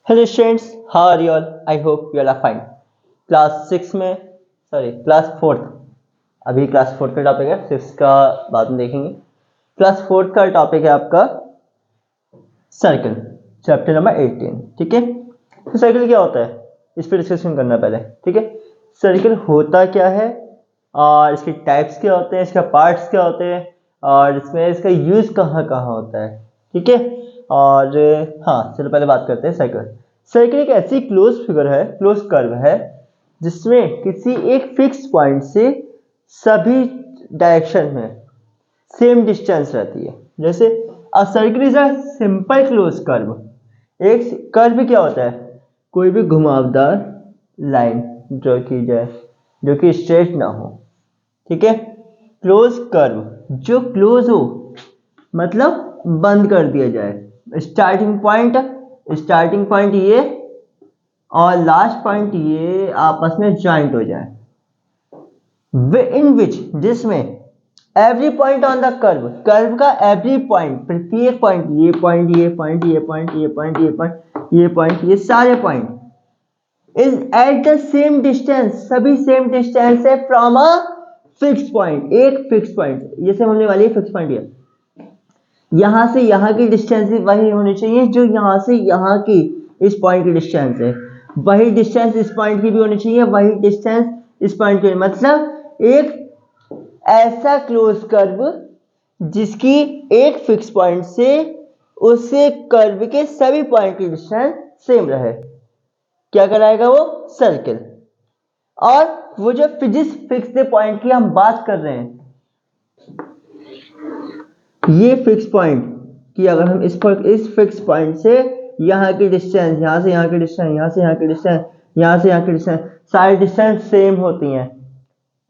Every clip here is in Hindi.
Hello students, how are you all? I hope you all are fine. Class fourth, अभी क्लास फोर्थ का टॉपिक है, सिक्स का बाद में देखेंगे। क्लास फोर्थ का टॉपिक है आपका सर्कल, चैप्टर नंबर 18। ठीक है, तो सर्कल क्या होता है इस पर डिस्कशन करना पहले। ठीक है, सर्कल होता क्या है और इसके टाइप्स क्या होते हैं, इसका पार्ट्स क्या होते हैं और इसमें इसका यूज कहाँ कहाँ होता है। ठीक है, और हाँ चलो पहले बात करते हैं सर्कल। सर्कल एक ऐसी क्लोज फिगर है, क्लोज कर्व है जिसमें किसी एक फिक्स पॉइंट से सभी डायरेक्शन में सेम डिस्टेंस रहती है। जैसे a circle is a simple close curve. एक कर्व क्या होता है? कोई भी घुमावदार लाइन ड्रॉ की जाए जो कि स्ट्रेट ना हो। ठीक है, क्लोज कर्व जो क्लोज हो मतलब बंद कर दिया जाए। स्टार्टिंग पॉइंट ये और लास्ट पॉइंट ये आपस में ज्वाइंट हो जाए। इन विच जिसमें every point on the curve, curve का एवरी पॉइंट, प्रत्येक पॉइंट, ये पॉइंट, ये पॉइंट, ये पॉइंट, ये पॉइंट, ये पॉइंट, ये पॉइंट, ये सारे point is at the same distance, सभी सेम डिस्टेंस है फ्रॉम अ फिक्स पॉइंट। एक फिक्स पॉइंट, जैसे हमने वाली फिक्स पॉइंट है, यहां से यहां की डिस्टेंस वही होनी चाहिए जो यहां से यहां की इस पॉइंट की डिस्टेंस है। वही डिस्टेंस इस पॉइंट की भी होनी चाहिए, वही डिस्टेंस इस पॉइंट की। मतलब एक ऐसा क्लोज कर्व जिसकी एक फिक्स पॉइंट से उससे कर्व के सभी पॉइंट की डिस्टेंस सेम रहे, क्या कराएगा वो? सर्कल। और वो जो जिस फिक्स पॉइंट की हम बात कर रहे हैं, ये फिक्स पॉइंट कि अगर हम इस फिक्स पॉइंट से यहाँ की डिस्टेंस, यहाँ से यहाँ की डिस्टेंस, यहाँ से यहाँ की डिस्टेंस, यहाँ से यहाँ की डिस्टेंस, सारी डिस्टेंस सेम होती हैं,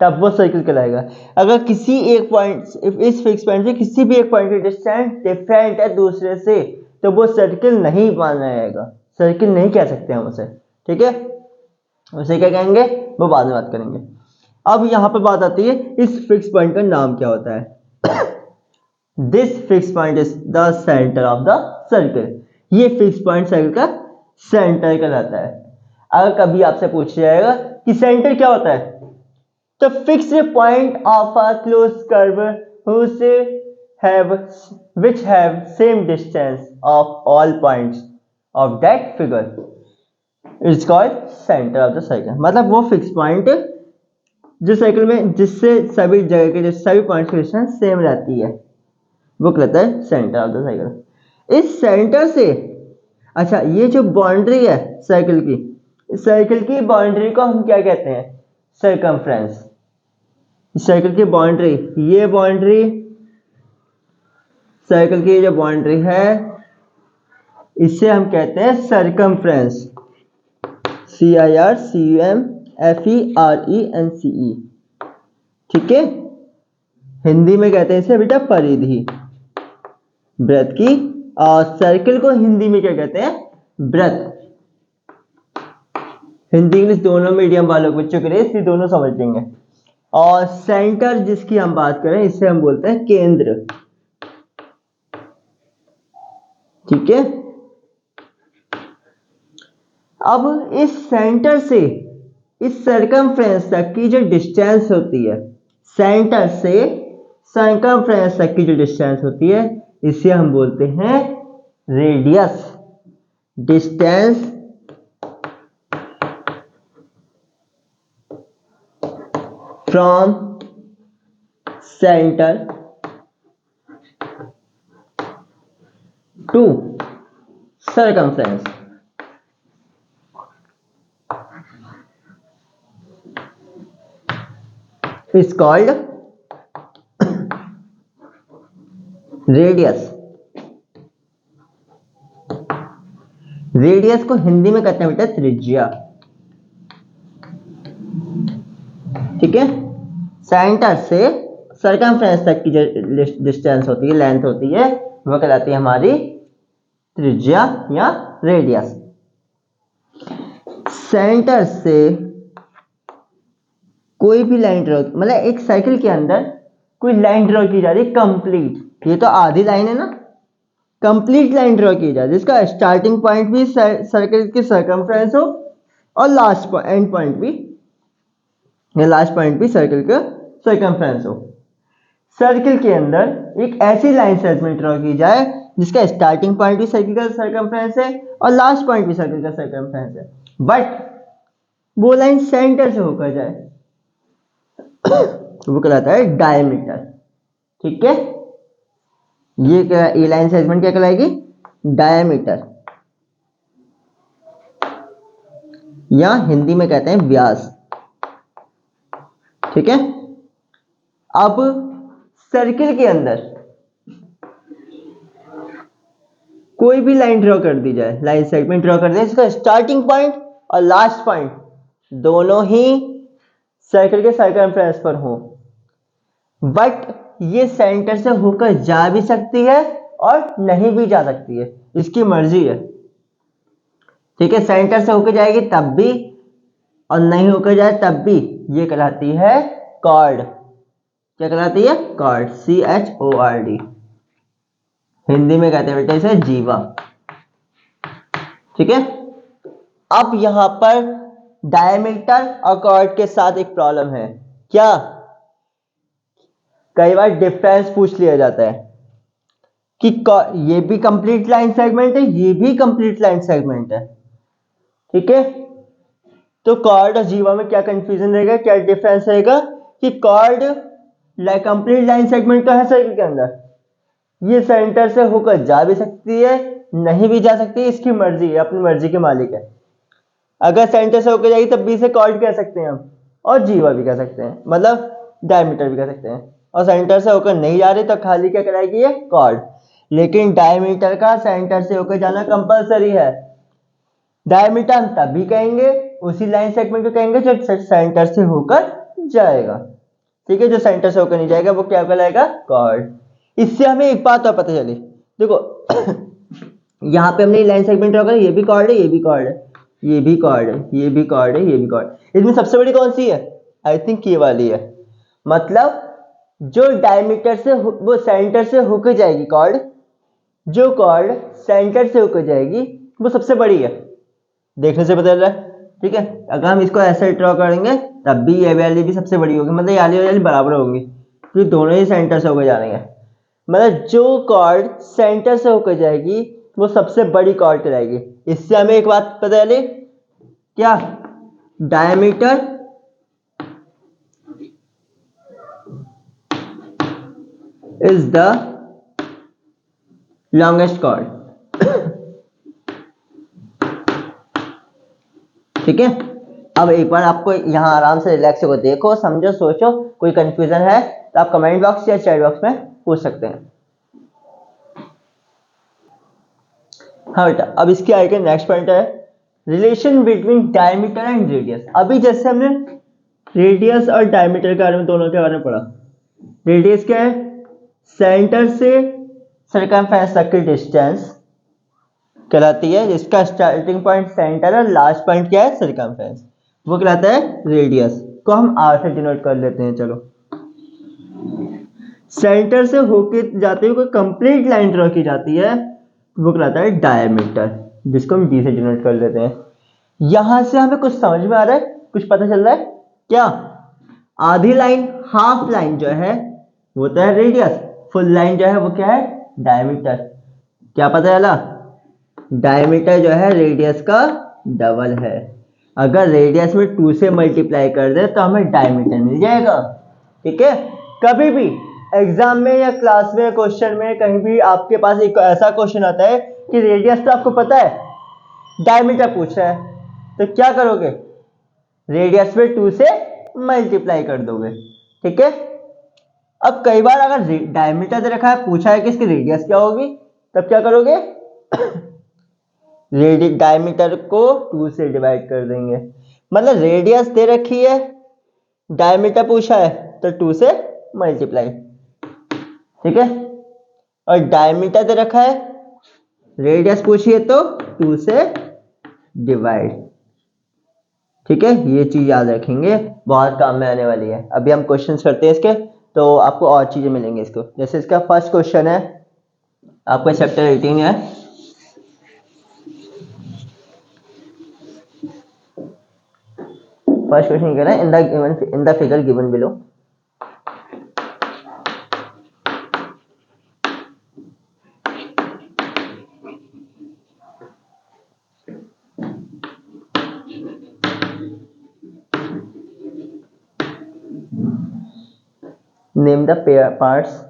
तब वो सर्कल कहलाएगा। अगर किसी एक पॉइंट, इस फिक्स पॉइंट से किसी भी एक पॉइंट की डिस्टेंस डिफरेंट है दूसरे से, तो वो सर्कल नहीं माना जाएगा, सर्कल नहीं कह सकते हम उसे। ठीक है, उसे क्या कहेंगे वो बाद में बात करेंगे। अब यहाँ पर बात आती है इस फिक्स पॉइंट का नाम क्या होता है। This fix point is the centre of the circle. ये फिक्स पॉइंट सर्कल का सेंटर कहलाता है। अगर कभी आपसे पूछा जाएगा कि सेंटर क्या होता है, तो fix point of a close curve which have same distance of all points of that figure is called center of the circle। मतलब वो फिक्स पॉइंट जो सर्कल में जिससे सभी जगह के जो सभी पॉइंट्स की डिस्टेंस सेम रहती है, वो कहलाता है सेंटर ऑफ द सर्कल। इस सेंटर से, अच्छा ये जो बाउंड्री है सर्कल की बाउंड्री को हम क्या कहते हैं? सर्कमफ्रेंस। सर्कल की बाउंड्री, ये बाउंड्री सर्कल की जो बाउंड्री है इसे हम कहते हैं सर्कमफ्रेंस। CIRCUMFERENCE। ठीक है, हिंदी में कहते हैं इसे बेटा परिधि, वृत्त की। और सर्कल को हिंदी में क्या कहते हैं? वृत्त। हिंदी इंग्लिश दोनों मीडियम वालों बच्चों के लिए इसलिए दोनों समझ लेंगे। और सेंटर जिसकी हम बात करें इसे हम बोलते हैं केंद्र। ठीक है, अब इस सेंटर से इस सर्कमफ्रेंस तक की जो डिस्टेंस होती है, सेंटर से सर्कमफ्रेंस तक की जो डिस्टेंस होती है, इसे हम बोलते हैं radius. Distance from centre to circumference is called radius. Radius को हिंदी में कहते हैं बेटा त्रिज्या। ठीक है, सेंटर से सर्कमफ्रेंस तक की जो डिस्टेंस होती है, लेंथ होती है, वो कहलाती है हमारी त्रिज्या या रेडियस। सेंटर से कोई भी लाइन ड्रॉ, मतलब एक सर्कल के अंदर कोई लाइन ड्रॉ की जा रही है कंप्लीट, ये तो आधी लाइन है ना, कंप्लीट लाइन ड्रॉ की जाए जिसका स्टार्टिंग पॉइंट भी सर्कल की सर्कमफ्रेंस हो और लास्ट एंड पॉइंट भी, या लास्ट पॉइंट भी सर्कल का सर्कमफ्रेंस हो। सर्कल के अंदर एक ऐसी लाइन सेगमेंट ड्रॉ की जाए जिसका स्टार्टिंग पॉइंट भी सर्कल का सर्कमफ्रेंस है और लास्ट पॉइंट भी सर्कल का सर्कमफ्रेंस है, बट वो लाइन सेंटर से होकर जाए वो कहलाता है डायमीटर। ठीक है, ये लाइन सेगमेंट क्या कहलाएगी? डायमीटर, या हिंदी में कहते हैं व्यास। ठीक है, अब सर्किल के अंदर कोई भी लाइन ड्रॉ कर दी जाए, लाइन सेगमेंट ड्रॉ कर दिया, इसका स्टार्टिंग पॉइंट और लास्ट पॉइंट दोनों ही सर्किल के सर्कमफ्रेंस पर हो, बट ये सेंटर से होकर जा भी सकती है और नहीं भी जा सकती है, इसकी मर्जी है। ठीक है, सेंटर से होकर जाएगी तब भी और नहीं होकर जाए तब भी, ये कहलाती है कॉर्ड। क्या कहलाती है? Cord, CHORD। हिंदी में कहते हैं बेटा इसे जीवा। ठीक है, अब यहां पर डायमीटर और कॉर्ड के साथ एक प्रॉब्लम है। क्या? कई बार डिफरेंस पूछ लिया जाता है कि ये भी कंप्लीट लाइन सेगमेंट है, ये भी कंप्लीट लाइन सेगमेंट है। ठीक है, तो कॉर्ड और जीवा में क्या कंफ्यूजन रहेगा, क्या डिफरेंस रहेगा कि कॉर्ड कंप्लीट लाइन सेगमेंट तो है सर्किल के अंदर, ये सेंटर से होकर जा भी सकती है, नहीं भी जा सकती है, इसकी मर्जी है, अपनी मर्जी के मालिक है। अगर सेंटर से होकर जाएगी तब भी इसे कॉर्ड कह सकते हैं हम, और जीवा भी कह सकते हैं, मतलब डायमीटर भी कह सकते हैं। और सेंटर से होकर नहीं जा रही तो खाली क्या कराएगी? ये कॉर्ड। लेकिन डायमीटर का सेंटर से होकर जाना कंपलसरी है। डायमीटर हम तभी कहेंगे, उसी लाइन सेगमेंट को कहेंगे जो सेंटर से होकर जाएगा। ठीक है, जो सेंटर से होकर नहीं जाएगा वो क्या कहलाएगा? कॉर्ड। इससे हमें एक बात और पता चली, देखो यहाँ पे हमने लाइन सेगमेंट ड्रॉ करा, ये भी कॉर्ड है, ये भी कॉर्ड है, ये भी कॉर्ड है, ये भी कॉर्ड है, ये भी कॉर्ड। इसमें सबसे बड़ी कौन सी है? आई थिंक ये वाली है। मतलब जो डायमीटर से वो सेंटर से होकर जाएगी कॉर्ड, जो कॉर्ड सेंटर से होकर जाएगी वो सबसे बड़ी है, देखने से पता चल रहा है। ठीक है, अगर हम इसको ऐसे ड्रॉ करेंगे तब भी ये वाली भी सबसे बड़ी होगी, मतलब ये वाली बराबर होंगी क्योंकि दोनों ही सेंटर से होकर जा रही है। मतलब जो कॉर्ड सेंटर से होकर जाएगी वो सबसे बड़ी कॉर्ड कहलाएगी। इससे हमें एक बात पता चली, क्या? Diameter is the longest chord. ठीक है, अब एक बार आपको यहां आराम से रिलैक्स होकर देखो, समझो, सोचो, कोई कंफ्यूजन है तो आप कमेंट बॉक्स या चैट बॉक्स में पूछ सकते हैं। हाँ बेटा, अब इसके आगे नेक्स्ट पॉइंट है relation between diameter and radius. अभी जैसे हमने रेडियस और डायमीटर के बारे में, दोनों के बारे में पढ़ा। रेडियस क्या है? सेंटर से सर्कमफ्रेंस तक की डिस्टेंस कहलाती है, जिसका स्टार्टिंग पॉइंट सेंटर है, लास्ट पॉइंट क्या है? सर्कमफ्रेंस, वो कहलाता है रेडियस, को हम आर से डिनोट कर लेते हैं। चलो, सेंटर से होके जाते हुए कोई कंप्लीट लाइन ड्रॉ की जाती है वो कहलाता है डायमीटर, जिसको हम डी से डिनोट कर लेते हैं। यहां से हमें कुछ समझ में आ रहा है, कुछ पता चल रहा है क्या? आधी लाइन, हाफ लाइन जो है वो तो है रेडियस, फुल लाइन जो है वो क्या है? डायमीटर। क्या पता चला? डायमीटर जो है रेडियस का डबल है। अगर रेडियस में 2 से मल्टीप्लाई कर दे तो हमें डायमीटर मिल जाएगा। ठीक है, कभी भी एग्जाम में या क्लास में क्वेश्चन में कहीं भी आपके पास एक ऐसा क्वेश्चन आता है कि रेडियस तो आपको पता है, डायमीटर पूछ रहा है, तो क्या करोगे? रेडियस में 2 से मल्टीप्लाई कर दोगे। ठीक है, अब कई बार अगर डायमीटर दे रखा है, पूछा है कि इसकी रेडियस क्या होगी, तब क्या करोगे? डायमीटर को 2 से डिवाइड कर देंगे। मतलब रेडियस दे रखी है, डायमीटर पूछा है तो 2 से मल्टीप्लाई। ठीक है, और डायमीटर दे रखा है, रेडियस पूछी है तो 2 से डिवाइड। ठीक है, ये चीज याद रखेंगे, बहुत काम में आने वाली है। अभी हम क्वेश्चंस करते हैं इसके, तो आपको और चीजें मिलेंगी इसको। जैसे इसका फर्स्ट क्वेश्चन है आपका चैप्टर 18 है। फर्स्ट क्वेश्चन कह रहा है in the figure given below name the parts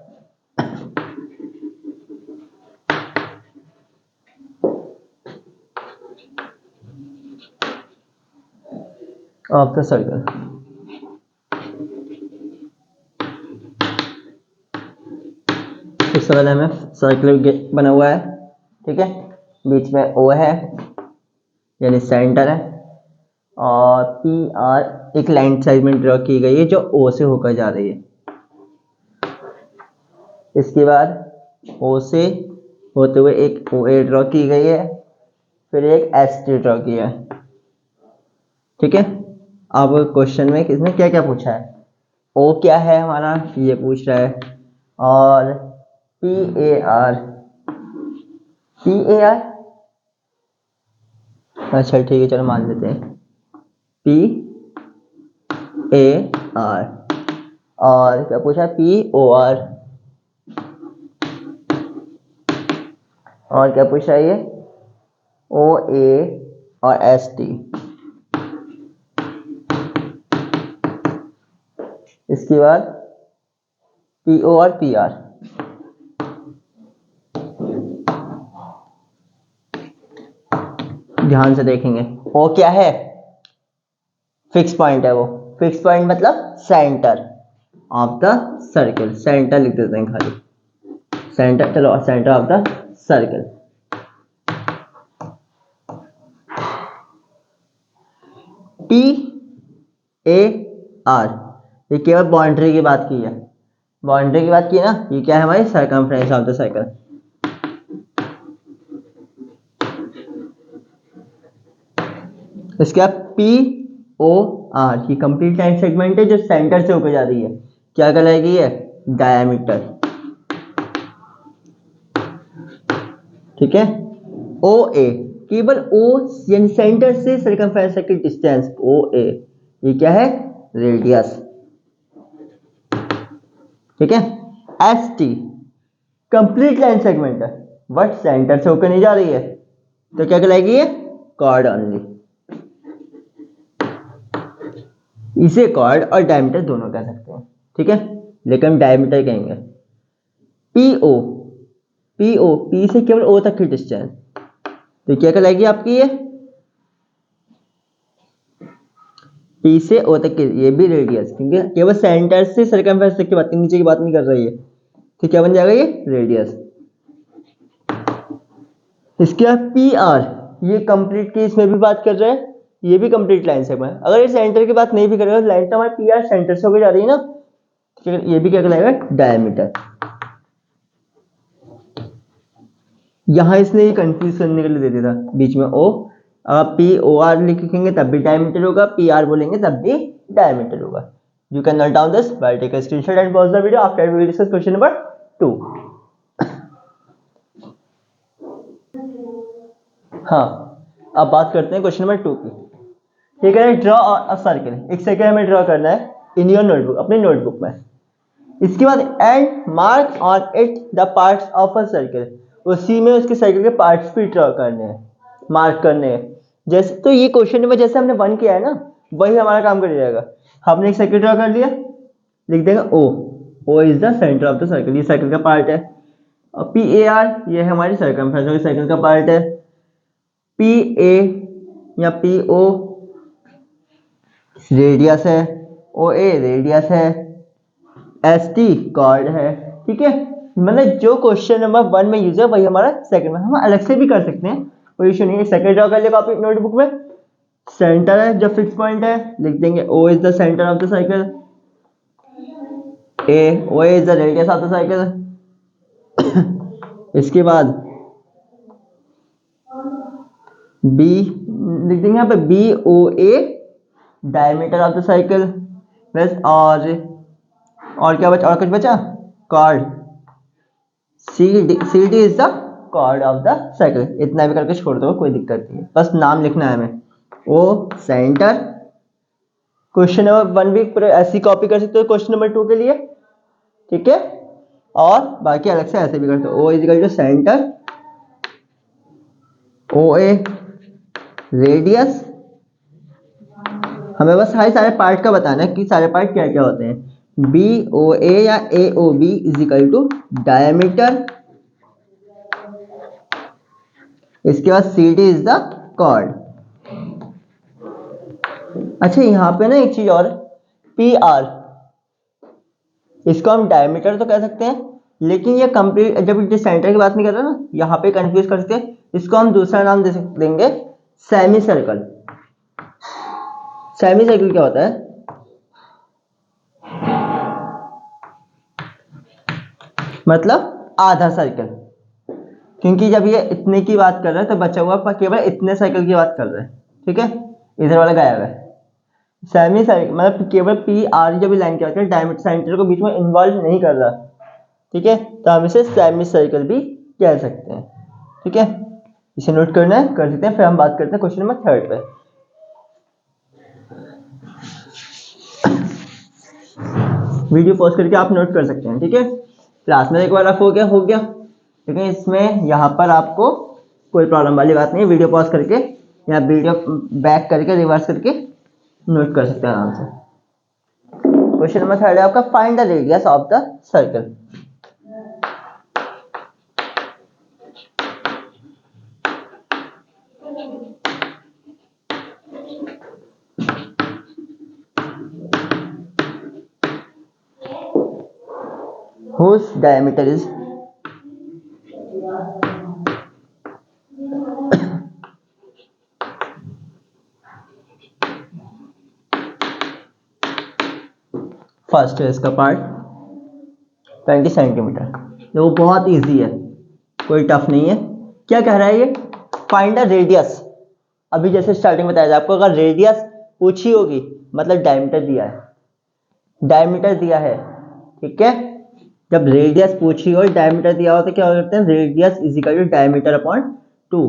of the circle. इस वाले में सर्कल बना हुआ है, ठीक है, बीच में ओ है यानी सेंटर है, और पी आर एक लाइन साइड में ड्रॉ की गई है जो ओ से होकर जा रही है। इसके बाद ओ से होते हुए एक ओ ए ड्रॉ की गई है, फिर एक एस टी ड्रॉ किया है, ठीक है। अब क्वेश्चन में किसने क्या क्या पूछा है, ओ क्या है हमारा ये पूछ रहा है, और पी ए आर अच्छा ठीक है चलो मान लेते हैं पी ए आर, और क्या पूछा है पी ओ आर, और क्या पूछा है ये ओ ए और एस टी। इसके बाद पी ओ और पी आर। ध्यान से देखेंगे, ओ क्या है फिक्स पॉइंट है, वो फिक्स पॉइंट मतलब centre of the circle, centre लिख देते हैं खाली सेंटर, चलो centre of the circle. P A R ये केवल बाउंड्री की बात की है, बाउंड्री की बात की ना, ये क्या है हमारी सर्कमफ्रेंस ऑफ द सर्कल। इसके बाद पी ओ आर ये कंप्लीट लाइन सेगमेंट है जो सेंटर से होकर जा रही है, क्या कहलाएगी ये डायमीटर, ठीक है। ओ ए केवल ओ यानी सेंटर से सर्कमफ्रेंस तक की डिस्टेंस ओ ए ये क्या है रेडियस, ठीक है। S T complete line segment है बट सेंटर से होकर नहीं जा रही है, तो क्या कहलाएगी ये कॉर्ड ओनली। इसे कॉर्ड और डायमीटर दोनों कह सकते हैं, ठीक है, लेकिन हम डायमीटर कहेंगे। पीओ पीओ पी से केवल ओ तक की डिस्टेंस, तो क्या कहलाएगी आपकी ये पी से ओ तक की, ये भी रेडियस, क्योंकि केवल सेंटर से सर्कमफ्रेंस तक की बात, नीचे की बात नहीं कर रही है, तो क्या बन जाएगा ये रेडियस। इसके बाद पी आर ये कंप्लीट की इसमें भी बात कर रहे हैं, ये भी कंप्लीट लाइन सेगमेंट, अगर ये सेंटर की बात नहीं भी करेगा, लाइन तो हमारी पी आर सेंटर से होकर जा रही है ना, ये भी क्या कहलाएगा डायमीटर। यहां इसने ये कंफ्यूज करने के लिए दे दिया था बीच में ओ, पी ओ आर लिखेंगे तब भी डायमीटर होगा, पी आर बोलेंगे तब भी डायमीटर होगा। You can note down this by take a screenshot and pause the video after we discuss question number 2। हाँ अब बात करते हैं क्वेश्चन नंबर 2 की, ठीक है। ड्रॉ अ सर्कल, एक सर्कल हमें ड्रॉ करना है इन योर नोटबुक, अपनी नोटबुक में। इसके बाद and mark on it the parts of a circle, उसी में उसके सर्कल के पार्ट्स भी ड्रॉ करने हैं, मार्क करने हैं। जैसे तो ये क्वेश्चन नंबर जैसे हमने 1 किया है ना, वही हमारा काम कर जाएगा। हमने एक सर्कल ड्रॉ कर लिया, लिख देंगे O is the centre of the circle, ये सर्कल का पार्ट है, और पी ए आर ये है हमारी सर्कमफ्रेंस सर्कल का पार्ट है, पी ए या पी ओ रेडियस है, ओ ए रेडियस है, एस टी कॉर्ड है, ठीक है। मतलब जो क्वेश्चन नंबर 1 में यूज है वही हमारा सेकंड में, हम अलग से भी कर सकते हैं, कोई इशू नहीं है। सेकंड ड्रॉ कर लिया कॉपी नोटबुक में, सेंटर है जो फिक्स पॉइंट है, लिख देंगे O is the centre of the circle, O is the radius of the circle. इसके बाद बी लिख देंगे यहाँ पे B O A diameter of the circle, बस। और क्या बचा, और कुछ बचा, chord C D is the chord of the circle. इतना भी करके छोड़ दो, कोई दिक्कत नहीं है, बस नाम लिखना है हमें। ओ सेंटर। क्वेश्चन नंबर 1 भी ऐसी कॉपी कर सकते हो क्वेश्चन नंबर 2 के लिए, ठीक है। और बाकी अलग से ऐसे भी करते हो। O is equal to centre, O A radius. हमें बस सारे पार्ट का बताना है कि सारे पार्ट क्या क्या होते हैं। बी ओ ए या A O B is equal to diameter. इसके बाद C D is the chord. अच्छा यहाँ पे ना एक चीज और, पी आर, इसको हम डायमीटर तो कह सकते हैं, लेकिन ये कंप्लीट जब सेंटर की बात नहीं कर रहे ना, यहाँ पे कंफ्यूज कर सकते हैं। इसको हम दूसरा नाम देंगे सेमी सर्कल। सेमी सर्कल क्या होता है? मतलब आधा सर्कल, क्योंकि जब ये इतने की बात कर रहा है तो बचा हुआ केवल इतने सर्कल की बात कर रहे हैं, ठीक है। इधर वाला गायब है। सेमी सर्कल मतलब केवल पी आर जब लाइन की बात करें, डायमीटर सेंटर को बीच में इन्वॉल्व नहीं कर रहा, ठीक है, तो हम इसे सेमी सर्कल भी कह सकते हैं, ठीक है। इसे नोट करना है, कर सकते हैं। फिर हम बात करते हैं क्वेश्चन नंबर 3 पे। वीडियो पॉज करके आप नोट कर सकते हैं, ठीक है। क्लास में एक बार रख हो गया, ठीक है। इसमें यहाँ पर आपको कोई प्रॉब्लम वाली बात नहीं है। वीडियो पॉज करके या वीडियो बैक करके रिवर्स करके नोट कर सकते हैं आराम से। क्वेश्चन नंबर 3 है आपका, find the radius of the circle. whose diameter is first है इसका पार्ट 20 सेंटीमीटर। तो बहुत इजी है, कोई टफ नहीं है। क्या कह रहा है ये? Find the radius. अभी जैसे स्टार्टिंग बताया था आपको, अगर रेडियस पूछी होगी मतलब डायमीटर दिया है, डायमीटर दिया है, ठीक है। जब रेडियस पूछी हो, डायमीटर दिया हो, तो क्या करते हैं, radius is equal to diameter upon 2।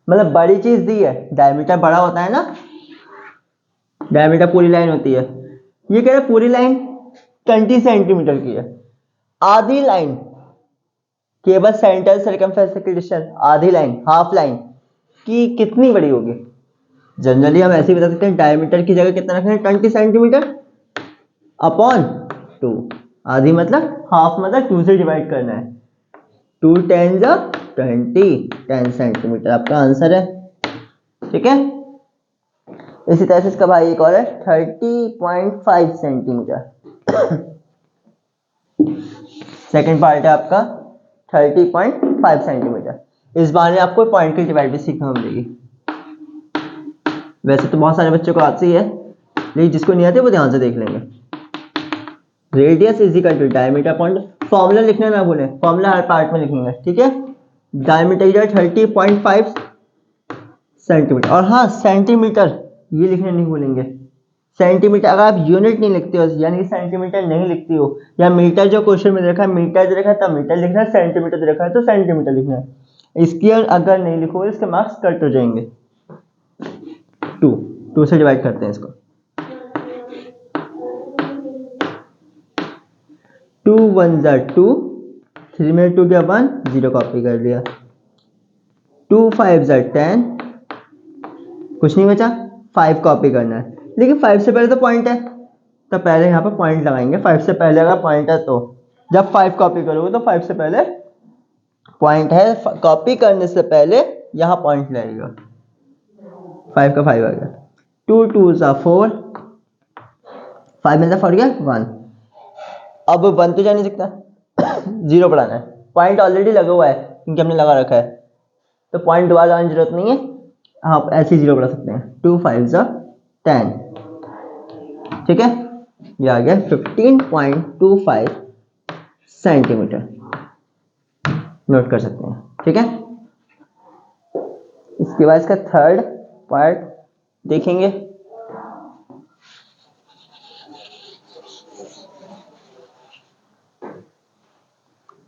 मतलब बड़ी चीज दी है, डायमीटर बड़ा होता है ना, डायमीटर पूरी लाइन होती है। ये कह रहे पूरी लाइन 20 सेंटीमीटर की है। आधी लाइन केवल सेंटर सर्कमफ्रेंस की डिस्टेंस, आधी लाइन हाफ लाइन की कितनी बड़ी होगी? जनरली हम ऐसे ही बता सकते हैं, डायमीटर की जगह कितना रखें, 20 सेंटीमीटर अपॉन 2। आधी मतलब हाफ, मतलब 2 से डिवाइड करना है। 2 10 जा 20, 10 सेंटीमीटर आपका आंसर है, ठीक है। इसी तरह से इसका भाई एक और है 30.5 सेंटीमीटर। सेकंड पार्ट है आपका 30.5 सेंटीमीटर। इस बार में आपको पॉइंट की डिवाइड भी सीखना मिलेगी। वैसे तो बहुत सारे बच्चों को आती ही है, लेकिन जिसको नहीं आती वो ध्यान से देख लेंगे। Radius is equal to diameter upon, formula लिखना ना भूलें, फॉर्मूला हर पार्ट में लिखेंगे, ठीक है। Diameter is 30.5 centimetre. और हाँ, सेंटीमीटर ये लिखना नहीं भूलेंगे। सेंटीमीटर अगर आप यूनिट नहीं लिखते हो, यानी सेंटीमीटर नहीं लिखती हो, या मीटर जो क्वेश्चन में देखा है, मीटर जो देखा है तब मीटर लिखना है, सेंटीमीटर जो देखा है तो सेंटीमीटर लिखना है। इसकी अगर नहीं लिखोगे इसके मार्क्स कट हो जाएंगे। 2 से डिवाइड करते हैं इसको। 2 1 जा 2, 3 में 2 क्या 1, 0 कॉपी कर लिया। 2 5 जा 10, कुछ नहीं बचा, 5 कॉपी करना है। लेकिन 5 से पहले तो पॉइंट है, तो पहले यहाँ पर पॉइंट लगाएंगे। 5 से पहले अगर पॉइंट है तो जब 5 कॉपी करोगे तो 5 से पहले पॉइंट है, कॉपी करने से पहले यहाँ पॉइंट लगेगा। 5 का 5 आ गया। 2 2 जा 4, 5 में से 4 गया 1। अब 1 तो जा नहीं सकता, 0 बढ़ाना है। पॉइंट ऑलरेडी लगा हुआ है क्योंकि हमने लगा रखा है, तो पॉइंट दोबारा लगाने की जरूरत नहीं है। हाँ, ऐसे 0 बढ़ा सकते हैं। 2 5 जा 10, ठीक है। ये आ गया 15.25 सेंटीमीटर। नोट कर सकते हैं, ठीक है। इसके बाद इसका थर्ड पार्ट देखेंगे।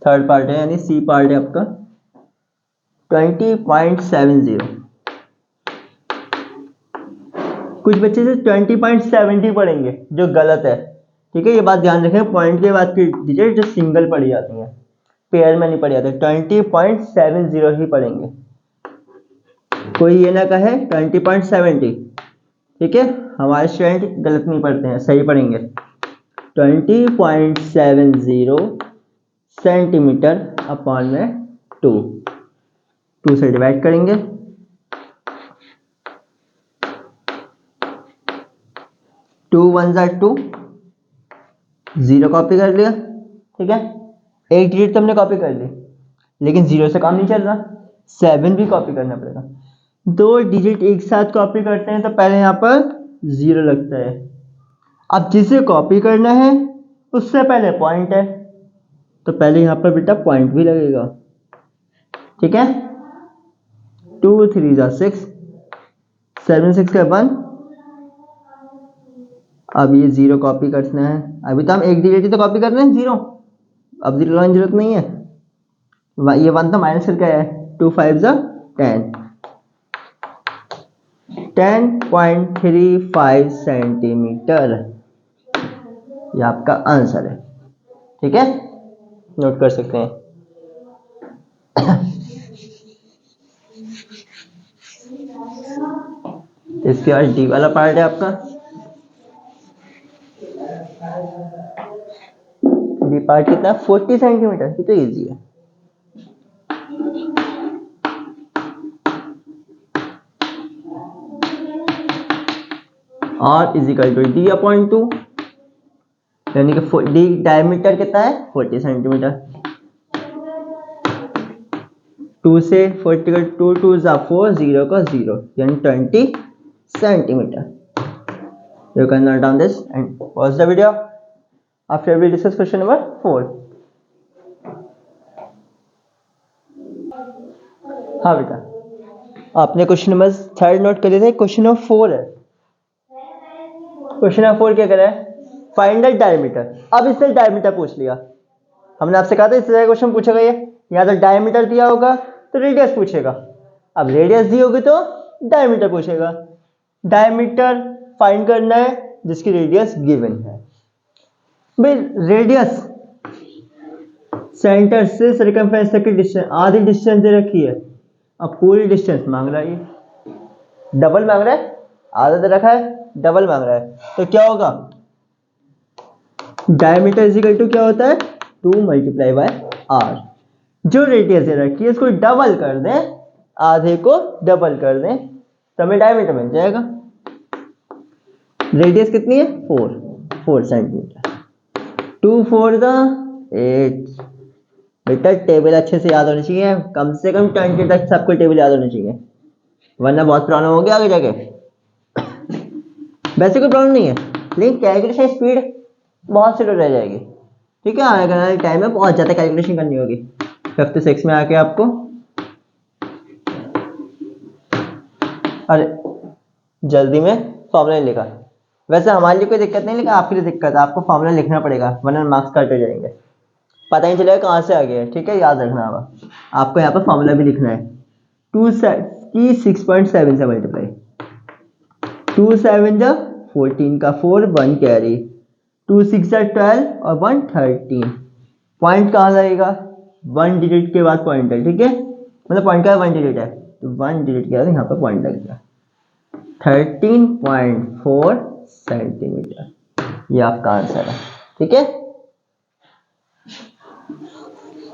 थर्ड पार्ट है यानी सी पार्ट है आपका 20.70। कुछ बच्चे से 20.70 पढ़ेंगे जो गलत है, ठीक है। ये बात ध्यान रखें, पॉइंट के बाद की डिजिट जो सिंगल पढ़ी जाती हैं, पेयर में नहीं पढ़ी जाती, 20.70 ही पढ़ेंगे। कोई ये ना कहे 20.70, ठीक है। हमारे स्टूडेंट गलत नहीं पढ़ते हैं, सही पढ़ेंगे। 20.70 सेंटीमीटर अपॉन में 2 से डिवाइड करेंगे। 2 1 2, 0 कॉपी कर लिया, ठीक है। एक डिजिट तो हमने कॉपी कर ली, लेकिन 0 से काम नहीं चल रहा, 7 भी कॉपी करना पड़ेगा। 2 डिजिट एक साथ कॉपी करते हैं तो पहले यहाँ पर 0 लगता है। अब जिसे कॉपी करना है उससे पहले पॉइंट है, तो पहले यहाँ पर बेटा पॉइंट भी लगेगा, ठीक है। 2 3 6, 7 6 का 1। अब ये 0 कॉपी करना है, अभी तो हम एक डिजिट ही तो कॉपी कर रहे हैं 0, अब 0 लाने की जरूरत नहीं है। ये 1 तो माइनस करके आया है, 2 5 10, 10.35 सेंटीमीटर, ये आपका आंसर है, ठीक है। नोट कर सकते हैं। इसके बाद डी वाला पार्ट है आपका। डी पार्ट कितना, 40 सेंटीमीटर, ये तो इजी है। R is equal to D upon 2, यानी कि डी डायमीटर कितना है 40 सेंटीमीटर। 2 से 40 का 2 2 4, 0 का 0, यानी 20 centimetre. You can note down this and pause the video. After we discuss question number 4. हाँ बेटा, आपने क्वेश्चन नंबर 3 नोट कर लिया था, क्वेश्चन नंबर 4 है। क्वेश्चन नंबर 4 क्या कह रहा है, फाइंड द डायमीटर। अब इससे डायमीटर पूछ लिया, हमने आपसे कहा था इस तरह का क्वेश्चन पूछेगा ये, या तो डायमीटर दिया होगा तो रेडियस पूछेगा। अब रेडियस दी होगी तो डायमीटर पूछेगा। डायमीटर फाइंड करना है जिसकी रेडियस गिवन है। भाई रेडियस सेंटर से सर्कमफ्रेंस तक की डिस्टेंस, आधी डिस्टेंस दे रखी है, अब पूरी डिस्टेंस मांग रहा है, ये डबल मांग रहा है, आधा दे रखा है, डबल मांग रहा है, तो क्या होगा, डायमीटर इज इक्वल टू क्या होता है 2 मल्टीप्लाई बाय आर। जो रेडियस दे रखी है इसको डबल कर दें, आधे को डबल कर दें तो हमें डायमीटर मिल जाएगा। रेडियस कितनी है 4 सेंटीमीटर। 2 4 8। बेटा टेबल अच्छे से याद होनी चाहिए, कम से कम 20 तक सबको टेबल याद होनी चाहिए, वरना बहुत प्रॉब्लम होगी आगे जाके। वैसे कोई प्रॉब्लम नहीं है, लेकिन कैलकुलेशन स्पीड बहुत स्लो रह जाएगी, ठीक है। आने वाले टाइम में बहुत ज़्यादा कैलकुलेशन करनी होगी। 5th 6 में आके आपको, अरे जल्दी में फॉर्मूला लिखा, वैसे हमारे लिए कोई दिक्कत नहीं, लेकिन आपके लिए दिक्कत है, आपको फॉर्मूला लिखना पड़ेगा वरना मार्क्स कट हो जाएंगे, पता नहीं चलेगा कहाँ से आ गया है, ठीक है। याद रखना होगा आपको, यहाँ पर फॉर्मूला भी लिखना है। 2 की 6.7 से मल्टीप्लाई, 2 7 14 का 4, 1 कैरी, 2 6 12 और 1 13। पॉइंट कहाँ लगेगा, 1 डिजिट के बाद पॉइंट है, ठीक है, मतलब पॉइंट का 1 डिजिट है तो 1 डिजिट के बाद यहाँ पर पॉइंट लगेगा। 13.4 सेंटीमीटर, ये आपका आंसर है, ठीक है।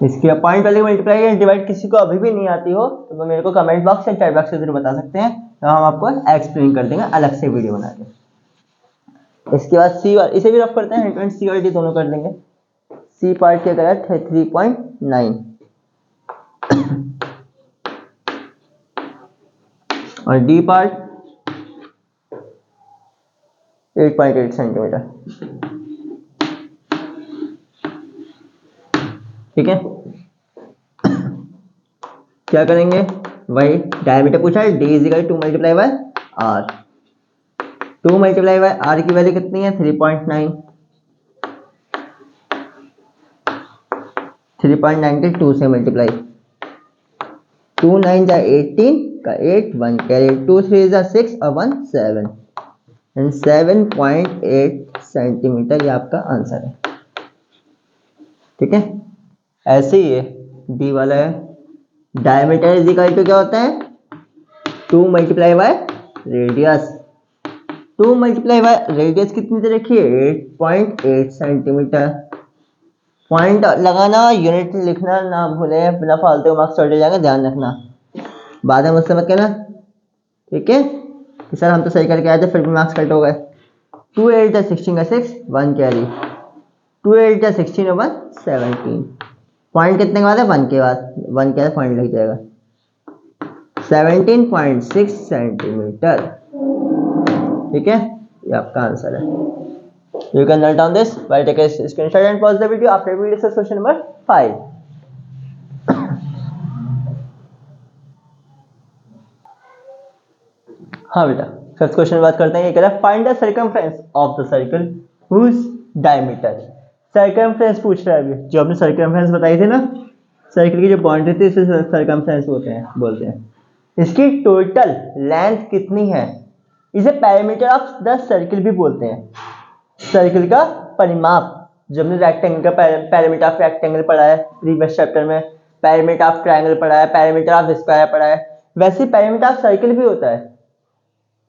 इसके पॉइंट वाले मल्टीप्लाई या डिवाइड किसी को अभी भी नहीं आती हो तो मेरे को कमेंट बॉक्स या चैट बॉक्स से जरूर बता सकते हैं, तो हम आपको एक्सप्लेन कर देंगे अलग से वीडियो बना के। इसके बाद सी वाला, इसे भी रफ करते हैं, सी और डी दोनों कर देंगे। सी पार्ट क्या करा 3.9 और डी पार्ट 8.8 सेंटीमीटर, ठीक है। क्या करेंगे, वही डायमीटर पूछा है, D is equal to multiply by R. 2 multiply by R की वैल्यू कितनी है 3.9, 3.92 से मल्टीप्लाई, 2 9 जा 18 का 8 1 कैरी, 2 3 जा 6 और 1 7 एंड 7.8 सेंटीमीटर ये आपका आंसर है। ठीक है, ऐसे ही है डी वाला है। डायमीटर इज इक्वल टू क्या होता है, 2 multiply by radius. 2 multiply by radius कितनी दे रखी है, 8.8 सेंटीमीटर। पॉइंट लगाना, यूनिट लिखना ना भूले, बिना फालतू मार्क्स चढ़ जाएगा, ध्यान रखना, बाद में मुझसे मत कहना। ठीक है कि सर हम तो सही करके आए थे फिर भी मार्क्स कट हो गए। 2 8 जा 16 का 6 1 कैरी, 2 8 जा 16 और 1 17। पॉइंट कितने के बाद है, 1 के बाद, 1 के बाद पॉइंट लग जाएगा। 17.6 सेंटीमीटर। ठीक है, ये आपका आंसर है। You can note down this by take a screenshot and pause the video after we discuss question number 5. हाँ बेटा, फर्स्ट क्वेश्चन बात करते हैं। ये कह रहा है find the circumference of the circle whose diameter. Circumference पूछ रहा है अभी, जो हमने सर्कमफ्रेंस बताई थी ना, सर्कल की जो बाउंड्री थी इसे सर्कमफ्रेंस बोलते हैं। इसकी टोटल लेंथ कितनी है, इसे पैरामीटर ऑफ द सर्कल भी बोलते हैं। सर्कल का परिमाप, जब हमने रेक्टेंगल का पैरामीटर ऑफ रेक्टेंगल पढ़ा है प्रीवियस चैप्टर में, पैरामीटर ऑफ ट्रायंगल पढ़ा है, पैरामीटर ऑफ स्क्वायर पढ़ा है, वैसे पैरामीटर ऑफ सर्कल भी होता है,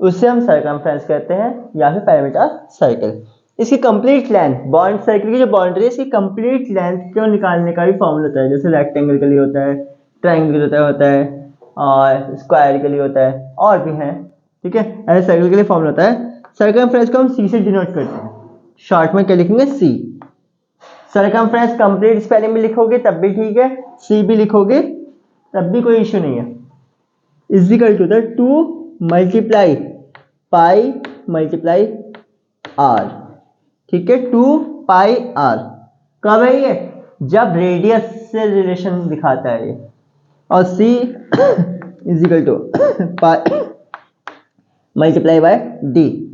उसे हम सर्कमफ्रेंस कहते हैं या फिर पैरामीटर ऑफ सर्कल। इसकी कंप्लीट लेंथ, बॉन्ड सर्कल की जो बाउंड्री है इसकी कंप्लीट लेंथ को निकालने का भी फॉर्मूला होता है, जैसे रेक्टेंगल के लिए होता है, ट्रायंगल के लिए होता है और स्क्वायर के लिए होता है, और भी हैं। ठीक है, ऐसे सर्कल के लिए फॉर्मूला होता है। सर्कमफ्रेंस को हम सी से डिनोट करते हैं, शॉर्ट में क्या लिखेंगे, सी। सर्कमफ्रेंस कंप्लीट स्पेलिंग भी लिखोगे तब भी ठीक है, सी भी लिखोगे तब भी कोई इश्यू नहीं है। Is equal to the 2 multiply pi multiply R. ठीक है, 2 पाई आर कब है ये, जब रेडियस से रिलेशन दिखाता है ये, और C is equal to pi multiply by D.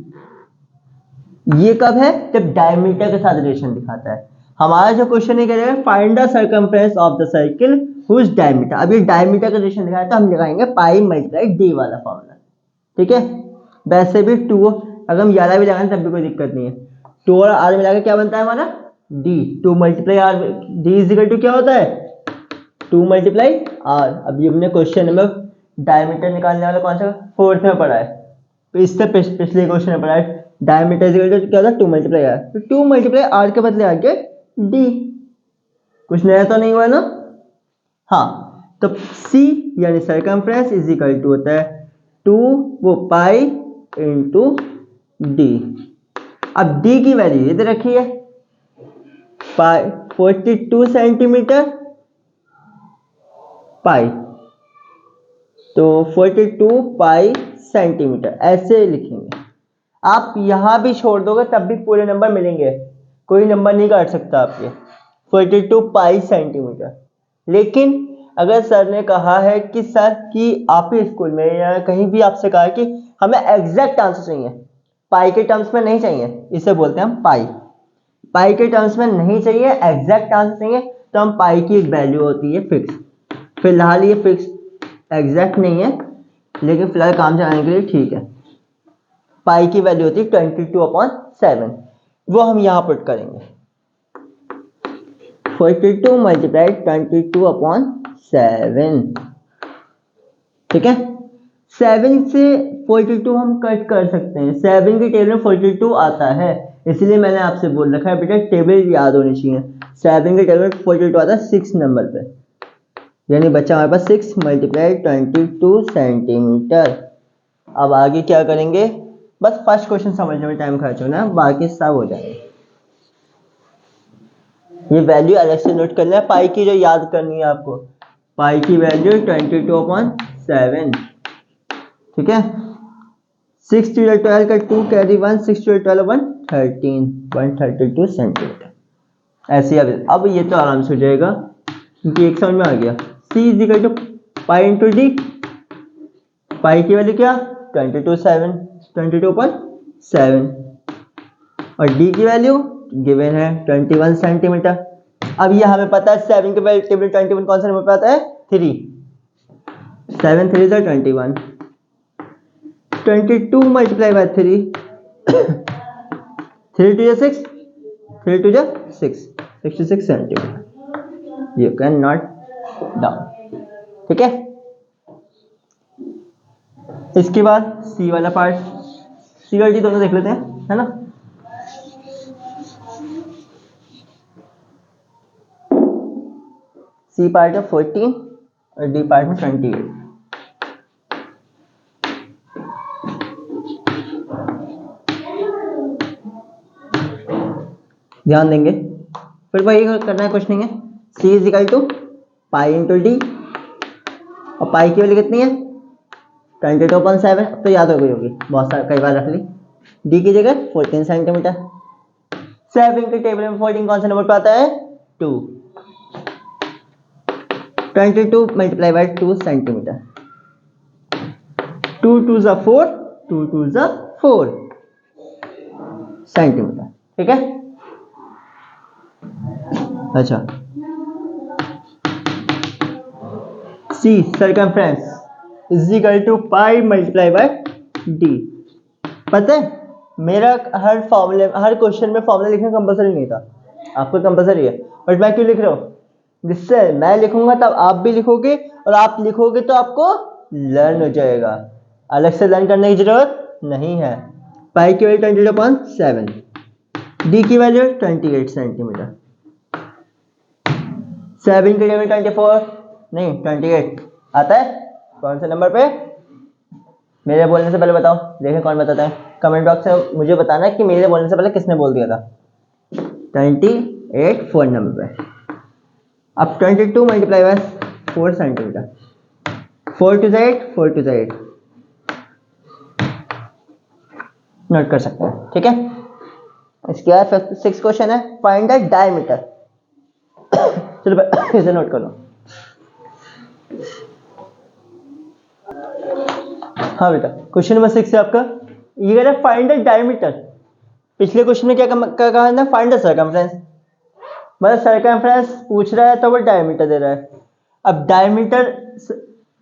ये कब है, जब डायमीटर के साथ रिलेशन दिखाता है। हमारा जो क्वेश्चन है कह रहे हैं find the circumference of the circle whose diameter. अब ये डायमीटर का रिलेशन दिखाया तो हम लगाएंगे पाई मल्टीप्लाई डी वाला फॉर्मूला। ठीक है, वैसे भी 2 अगर हम 11 भी लगाएं तब भी कोई दिक्कत नहीं है। 2 और आर मिला के क्या बनता है हमारा, D. 2 multiply R, D is equal to क्या होता है, 2 मल्टीप्लाई आर। अब ये हमने क्वेश्चन में डायमीटर निकालने वाला कौन सा, 4th में पढ़ा है, तो इससे पिछले क्वेश्चन में पढ़ा है डायमीटर इज इक्वल टू क्या होता है, 2 मल्टीप्लाई आर। तो 2 मल्टीप्लाई आर के बदले आगे डी, कुछ नया तो नहीं हुआ ना। हाँ, तो सी यानी सर्कमफ्रेंस इज इक्वल टू होता है 2 वो पाई इंटू डी। अब डी की वैल्यू ये दे रखी है, पाई 42 सेंटीमीटर पाई, तो 42 पाई सेंटीमीटर ऐसे लिखेंगे। आप यहां भी छोड़ दोगे तब भी पूरे नंबर मिलेंगे, कोई नंबर नहीं काट सकता आपके, 42 पाई सेंटीमीटर। लेकिन अगर सर ने कहा है कि सर कि आप ही स्कूल में या कहीं भी आपसे कहा कि हमें एग्जैक्ट आंसर चाहिए, पाई के टर्म्स में नहीं चाहिए, इसे बोलते हैं हम पाई। पाई के टर्म्स में नहीं चाहिए, एग्जैक्ट आंसर चाहिए, तो हम पाई की एक वैल्यू होती है फिक्स। फिलहाल ये फिक्स एग्जैक्ट नहीं है, लेकिन फिलहाल काम चलाने के लिए ठीक है। पाई की वैल्यू होती है 22/7, वो हम यहां पुट करेंगे, 42 मल्टीप्लाई 22/7। ठीक है, 7 से 42 हम कट कर सकते हैं, 7 की टेबल में 42 आता है, इसलिए मैंने आपसे बोल रखा है बेटा टेबल याद होनी चाहिए। 7 की टेबल में 42 आता है 6 नंबर पे, यानी बच्चा हमारे पास 6 मल्टीप्लाई 22 सेंटीमीटर। अब आगे क्या करेंगे, बस फर्स्ट क्वेश्चन समझने में टाइम खर्च होना है, बाकी सब हो जाएगा। ये वैल्यू अलग से नोट करना है, पाई की जो याद करनी है आपको, पाई की वैल्यू 22/7। ठीक है, 6 to 12 का 2 कैरी 1, 6 to 12 13, 132 सेंटीमीटर। ऐसे अब ये तो आराम से हो जाएगा क्योंकि एक समझ में आ गया। C is equal to pi into D, pi की वैल्यू क्या 22/7 और डी की वैल्यू गिवन है 21 सेंटीमीटर। अब ये हमें पता है 7 के बाद टेबल 21 कौन सा नंबर पे आता है? 3। 7 3 is 21, 22 multiplied by 3, 3 2 is 6, 3 2 is 6, 66 centimeter. You can note down. ठीक है, इसके बाद सी वाला पार्ट, सी और डी दोनों देख लेते हैं, है ना। सी पार्ट में 14 और डी पार्ट में 28। ध्यान देंगे, फिर वही करना है, कुछ नहीं है। C is equal to pi into D, और पाई की वैल्यू कितनी है? 22.7। अब तो याद हो गई होगी, बहुत सारा कई बार रख ली। डी की जगह 14 सेंटीमीटर। 7 के टेबल में 14 कौन सा नंबर पे आता है? 2। 22 मल्टीप्लाई बाय 2 सेंटीमीटर। 2 2 जा 4, 2 2 जा 4 सेंटीमीटर। ठीक है, अच्छा। C circumference is equal to pi multiply by D. पता है मेरा हर फॉर्मूले, हर क्वेश्चन में फॉर्मूला लिखना कंपलसरी नहीं था, आपको कंपलसरी है, बट मैं क्यों लिख रहा हूँ? जिससे मैं लिखूंगा तब आप भी लिखोगे, और आप लिखोगे तो आपको लर्न हो जाएगा, अलग से लर्न करने की जरूरत नहीं है। पाई की वैल्यू 22.7, डी की वैल्यू 28 सेंटीमीटर। 7 की जगह 24 नहीं 28 आता है कौन से नंबर पे? मेरे बोलने से पहले बताओ, देखें कौन बताता है। कमेंट बॉक्स में मुझे बताना है कि मेरे बोलने से पहले किसने बोल दिया था। 28 4 नंबर पे। अब 22 मल्टीप्लाई बाय 4 सेंटीमीटर। 4 2 8, 4 2 8 नोट कर सकते हैं। ठीक है, इसके बाद 6 क्वेश्चन है, फाइंड द डायमीटर। चलो इसे नोट कर लो। हाँ बेटा, क्वेश्चन नंबर 6 है आपका, ये कह रहा है फाइंड द डायमीटर। पिछले क्वेश्चन में क्या कहा था? Find the circumference. मतलब सर्कमफ्रेंस पूछ रहा है तो वो डायमीटर दे रहा है, अब डायमीटर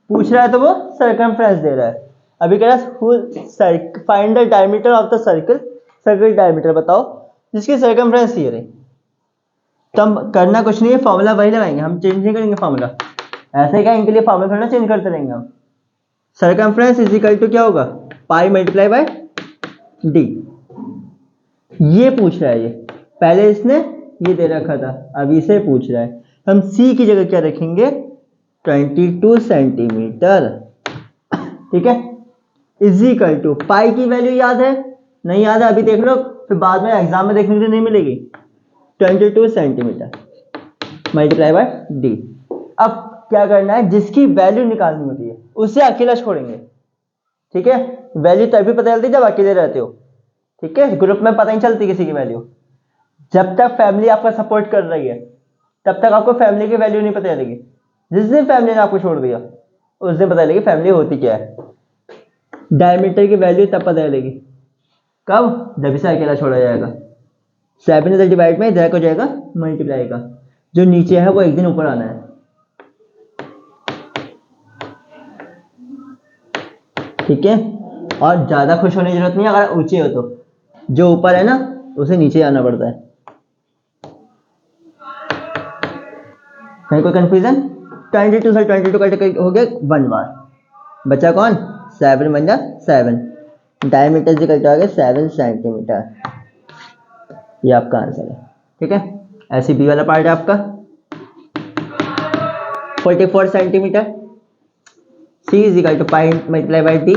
पूछ रहा है तो वो सर्कमफ्रेंस दे रहा है। अभी कह रहा है find the diameter of the circle, circle diameter बताओ जिसकी सर्कमफ्रेंस ये रही। तो हम करना कुछ नहीं है, फॉर्मूला वही लगाएंगे, हम चेंज नहीं करेंगे फॉर्मूला। ऐसे क्या इनके लिए फॉर्मूला थोड़ा चेंज करते रहेंगे हम। सर्कमफ्रेंस इज इक्वल टू क्या होगा? पाई मल्टीप्लाई बाय डी। ये पूछ रहा है, ये पहले इसने ये दे रखा था, अब इसे पूछ रहा है। हम सी की जगह क्या रखेंगे? 22 सेंटीमीटर। ठीक है, इज इक्वल टू पाई की वैल्यू याद है? नहीं याद है अभी देख लो, फिर बाद में एग्जाम में देखने के लिए नहीं मिलेगी। 22 सेंटीमीटर मल्टीप्लाई बाय डी। अब क्या करना है? जिसकी वैल्यू निकालनी होती है उसे अकेला छोड़ेंगे। ठीक है, वैल्यू तभी पता चलती है जब अकेले रहते हो। ठीक है, ग्रुप में पता नहीं चलती किसी की वैल्यू। जब तक फैमिली आपका सपोर्ट कर रही है तब तक आपको फैमिली की वैल्यू नहीं पता चलेगी। जिस दिन फैमिली ने आपको छोड़ दिया उस दिन पता चलेगी फैमिली होती क्या है। डायमीटर की वैल्यू तब पता चलेगी कब? जब इसे अकेला छोड़ा जाएगा। 7 इधर डिवाइड में इधर को जाएगा मल्टीप्लाई का, जो नीचे है वो एक दिन ऊपर आना है। ठीक है, और ज्यादा खुश होने की जरूरत नहीं है, अगर ऊंचे हो तो जो ऊपर है ना उसे नीचे आना पड़ता है। कहीं कोई कंफ्यूजन? 22 से 22 कट हो गया 1 बार, बचा कौन? 7 बन जा 7। डायमीटर से कट आ गया 7 सेंटीमीटर। ये आपका आंसर है। ठीक है, ऐसे बी वाला पार्ट है आपका 44 centimetre. C is equal to pi multiply by D.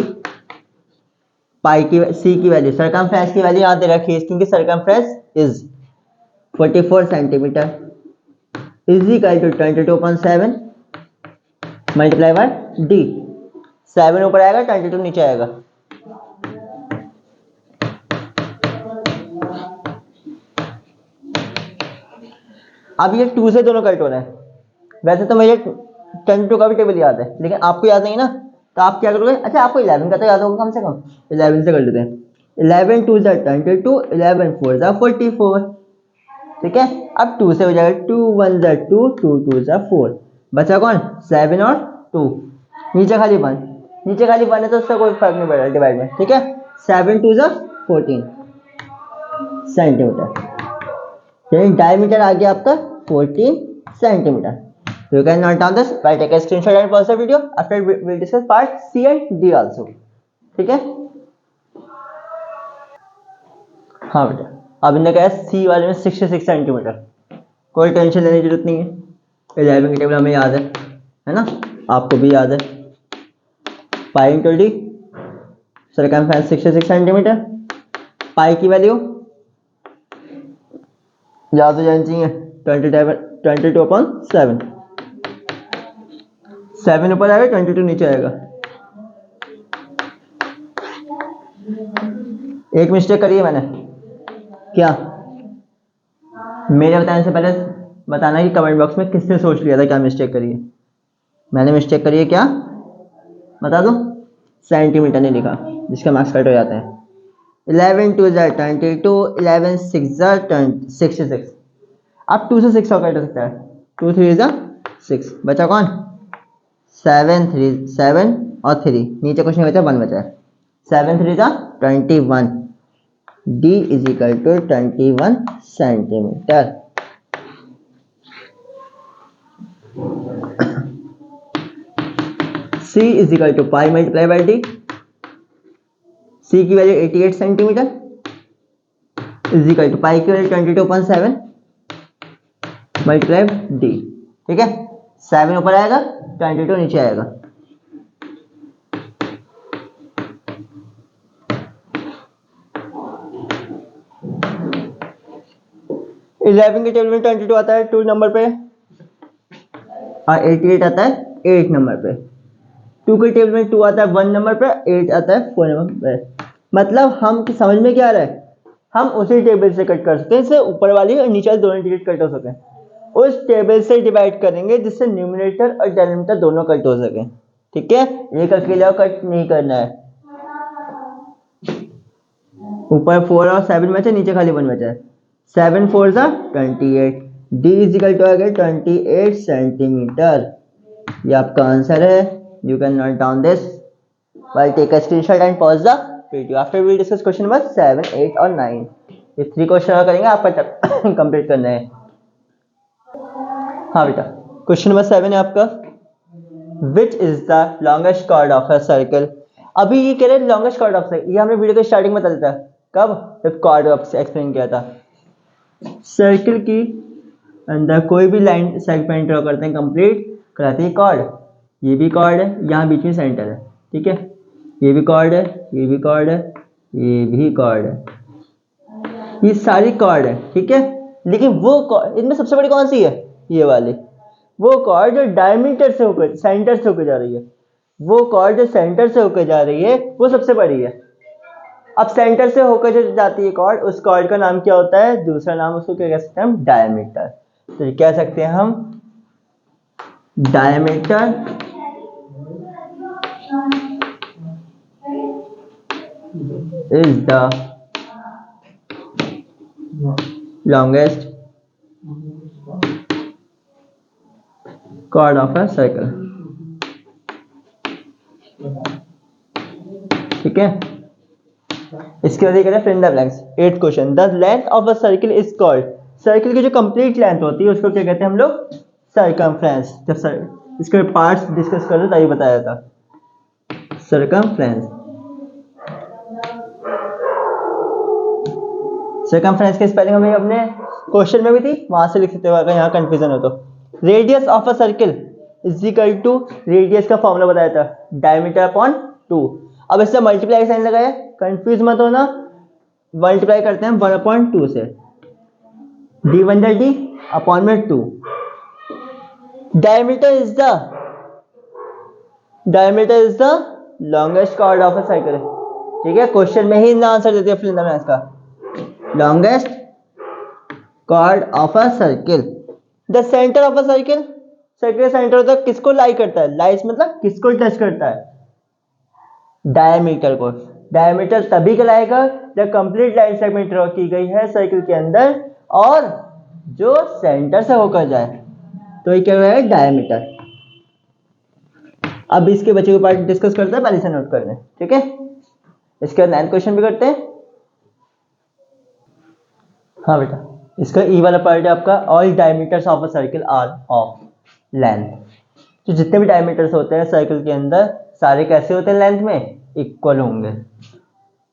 Pi की सी की वैल्यू, सर्कमफ्रेंस की वैल्यू याद रखिए क्योंकि circumference is 44 centimetre is equal to 22.7 multiply by D. 7 ऊपर आएगा 22 नीचे आएगा। अब ये 2 से दोनों कट हो रहे हैं। वैसे तो मुझे 22 का भी टेबल याद है, लेकिन आपको याद नहीं ना, तो आप क्या करोगे? अच्छा आपको 11 का तो याद होगा कम से कम, 11 से कर लेते हैं। 11 2 जा 22, 11 4 जा 44। ठीक है। अब 2 से हो जाएगा 2 1 जा 2, 2 2 जा 4, बचा कौन 7 और 2, नीचे खाली 1, नीचे खाली 1 है तो उससे कोई फर्क नहीं पड़ रहा डिवाइड में, ठीक है। 7 2 जा 14 सेंटीमीटर, यानी डायमीटर आ गया आपका 14 centimetre. You can note down this by take a screenshot and pause the video. After we'll discuss part C and D also. ठीक है। हाँ बेटा, अब इन्हें कहा सी वाले में 66 सेंटीमीटर, कोई टेंशन लेने की जरूरत नहीं है। 11 की टेबल हमें याद है ना, आपको भी याद है। Pi into D, circumference 66 centimetre, pi की वैल्यू याद हो जानी चाहिए 22/7, 7 ऊपर आएगा 22 नीचे आएगा। एक मिस्टेक करी है मैंने, क्या? मेरे बताने से पहले बताना कि कमेंट बॉक्स में किसने सोच लिया था क्या मिस्टेक करी है। मैंने मिस्टेक करी है क्या, बता दो। सेंटीमीटर नहीं लिखा, जिसका मार्क्स कट हो जाते हैं। 11 2 जा 22, 11 6 जा 66। अब 2 से 6 कट हो सकता है, 2 3 जा 6, बचा कौन 7 3 7 और 3, नीचे कुछ नहीं बचा 1 बचा है। 7 3 जा 21, D is equal to 21 centimetre. C is equal to pi multiply by D, C की value 88 centimetre is equal to pi की वैल्यू 22.7 मल्टीप्लाई डी, ठीक है। 7 ऊपर आएगा 22 नीचे आएगा। इलेवन की टेबल में 22 आता है 2 नंबर पे और 88 आता है 8 नंबर पे। 2 की टेबल में 2 आता है 1 नंबर पे, 8 आता है 4 नंबर पे। मतलब हम समझ में क्या आ रहा है, हम उसी टेबल से कट कर सकते हैं, इससे ऊपर वाली और नीचे वाली दोनों डिजिट कट हो सके। उस टेबल से डिवाइड करेंगे जिससे न्यूमरेटर और डिनोमिनेटर दोनों कट हो सके, ठीक है। एक अकेला कट नहीं करना है। ऊपर 4 और 7 बचे, नीचे खाली 1 बचा है। 7 4 जा 28, D इज इक्वल टू आ गया 28 सेंटीमीटर। ये आपका आंसर है। You can note down this while take a screenshot and pause the video. After we discuss question number 7 8 और 9, ये 3 क्वेश्चन और करेंगे, आपका कंप्लीट करना है। हाँ बेटा, क्वेश्चन नंबर 7 है आपका, which is the longest chord of a circle. अभी ये कह रहे हैं लॉन्गेस्ट कॉर्ड ऑफ सर्कल, ये हमने वीडियो के स्टार्टिंग में बता दिया था। कब? जब कॉर्ड एक्सप्लेन किया था। सर्कल की अंदर कोई भी लाइन सेगमेंट ड्रॉ करते हैं, कंप्लीट कराती है कॉर्ड। ये भी कॉर्ड है, यहाँ बीच में सेंटर है, ठीक है। ये भी कॉर्ड है, ये भी कॉर्ड है, ये भी कॉर्ड है, ये सारी कॉर्ड है, ठीक है। लेकिन वो इनमें सबसे बड़ी कौन सी है, ये वाली। वो कॉर्ड जो डायमीटर से होकर सेंटर से होकर जा रही है, वो कॉर्ड जो सेंटर से होकर जा रही है वो सबसे बड़ी है। अब सेंटर से होकर जो जाती है कॉर्ड, उस कॉर्ड का नाम क्या होता है, दूसरा नाम उसको क्या कह सकते हैं हम, डायमीटर। तो कह सकते हैं हम diameter is the longest chord of a circle, ठीक है। इसके बाद करें fill in the blanks. 8th question, the length of a circle is called. Circle की जो कंप्लीट लेंथ होती है उसको क्या कहते हैं हम लोग, सर्कमफ्रेंस। जब इसके पार्ट्स डिस्कस कर रहे तभी बताया था, सर्कमफ्रेंस। सर्कमफ्रेंस की स्पेलिंग हमें अपने क्वेश्चन में भी थी, वहां से लिख सकते हो अगर यहाँ कंफ्यूजन हो तो। Radius of a circle is equal to, radius का फॉर्मूला बताया था, डायमीटर अपॉन 2। अब इससे मल्टीप्लाई साइन लगाया, कंफ्यूज मत होना, मल्टीप्लाई करते हैं 1/2 से, d1 d अपॉन में 2। Diameter is the longest chord of a circle, ठीक है। क्वेश्चन में ही आंसर देते हैं फिल इन द ब्लैंक्स का, longest chord of a circle, the center of a circle, circle centre होता है, किसको लाई करता है, लाइस मतलब किसको टच करता है, डायमीटर को। डायमीटर तभी कहलाएगा जब कंप्लीट लाइन सेगमेंट ड्रॉ की गई है सर्किल के अंदर और जो सेंटर से होकर जाए तो ये क्या है, डायमीटर। अब इसके बचे हुए पार्ट डिस्कस करते हैं, पहले से नोट कर लें, ठीक है। इसके बाद 9th क्वेश्चन भी करते हैं। हाँ बेटा, इसका ई वाला पार्ट है आपका, all diameters of a circle are of length. तो जितने भी डायमीटर्स होते हैं सर्किल के अंदर, सारे कैसे होते हैं, लेंथ में इक्वल होंगे।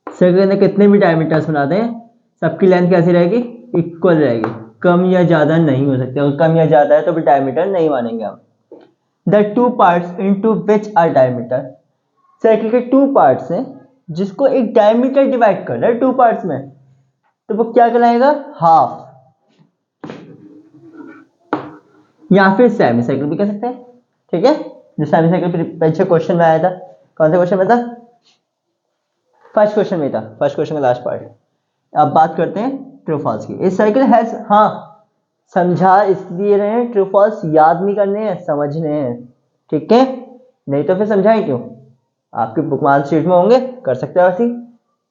सर्किल के अंदर कितने भी डायमीटर्स बना दें, सबकी लेंथ कैसी रहेगी, इक्वल रहेगी, कम या ज्यादा नहीं हो सकती। अगर कम या ज्यादा है तो भी डायमीटर नहीं मानेंगे हम। The two parts into which are diameter, circle के टू पार्ट्स हैं जिसको एक डायमीटर डिवाइड कर रहा है टू पार्ट्स में, तो वो क्या कहलाएगा, हाफ, या फिर सेमी सर्किल भी कह सकते हैं, ठीक है। जो सेमी सर्किल पीछे क्वेश्चन में आया था, कौन सा क्वेश्चन में था, फर्स्ट क्वेश्चन में था, फर्स्ट क्वेश्चन का लास्ट पार्ट। अब बात करते हैं ट्रू फॉल्स की। इस सर्किल हैज, हाँ समझा इसलिए रहे हैं, ट्रू फॉल्स याद नहीं करने हैं, समझने हैं, ठीक है। नहीं तो फिर समझाएं क्यों, आपके बुक मार्क शीट में होंगे, कर सकते हैं वैसे,